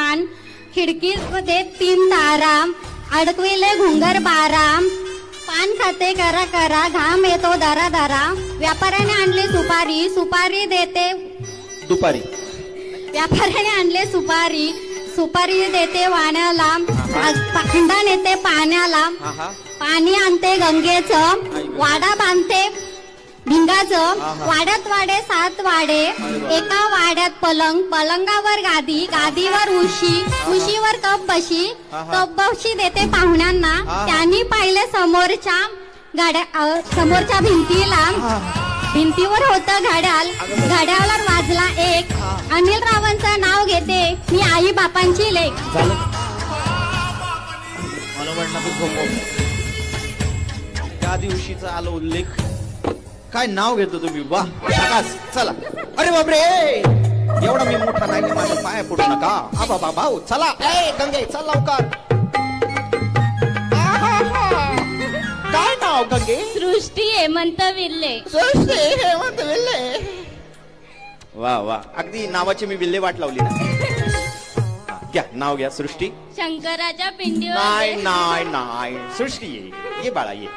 पान, खिडकीमध्ये 3 तारा, अडकविले घुंगर 12, पान खाते करा करा, घाम येतो दरा दरा, व्यापाऱ्याने आणली सुपारी, सुपारी देते दुपारी. व्यापाऱ्याने आणले सुपारी, सुपारी देते वाण्याला, पाखंडा नेते पाण्याला, हा हा. पाणी आणते गंगेचं, वाडा बांधते भिंगाचं, वाड्यात वाडे 7 वाडे, एका वाड्यात पलंग, पलंगावर गादी, गादीवर उशी, उशीवर कप बशी, कप बशी देते पाहुण्यांना, त्यांनी पाहिले समोरच्या समोरच्या भिंतीला, भिंतीवर होतं घड्याळ, घड्याळावर वाजला 1, अनिल रावांचं नाव घेते मी आई बापांची लेक. झालं. मला वाटलं की झोप. त्या दिवशीचा आलो उल्लेख. काय नाव घेतो तुम्ही? वा शाकास. चला. अरे बापरे, एवढा मी मोठा नाही, माझ्या पाया पडू नका. आबा बाबा चला. ए गंगे चल लवकर. काय नाव गंगे? सृष्टी हेमंत विल्ले. सृष्टी हेमंत विल्ले. वा वा, अगदी नावाची मी विल्ले वाट लावली ना. घ्या नाव घ्या. सृष्टी. शंकराच्या पिंडीवर. नाही नाही नाही, सृष्टी ये बाळा, ये.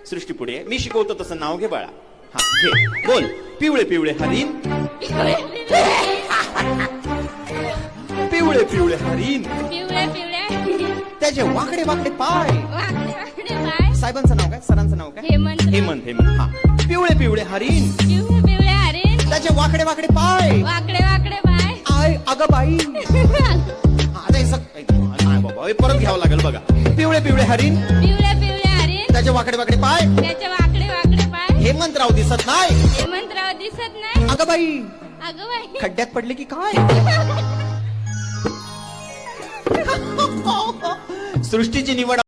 सृष्टी पुढे. मी शिकवतो तसं नाव घे बाळा. हा घे. बोल. पिवळे पिवळे हरिण. पिवळे पिवळे हरिण. पिवळ्या पिवळ्या त्याचे वाकडे वाकडे पाय. वाकडे पाय. साहेबांचं नाव काय? सरांचं नाव काय? हेमंत. हेमंत. हेमंत. हा. पिवळे पिवळे हरिण. पिवळे पिवळे हरिण. त्याचे वाकडे वाकडे पाय. वाकडे वाकडे पाय. आय अगं बाई. आता हे नाही बाबा, हे परत घ्यावं लागेल बघा. पिवळे पिवळे हरिण. पिवळे पिवळे हरिण. त्याचे वाकडे वाकडे पाय. त्याचे वाकडे वाकडे पाय. हेमंतराव दिसत नाही. हेमंतराव दिसत नाही. अगं बाई, अगं बाई. खड्ड्यात पडले की काय? सृष्टीची निवड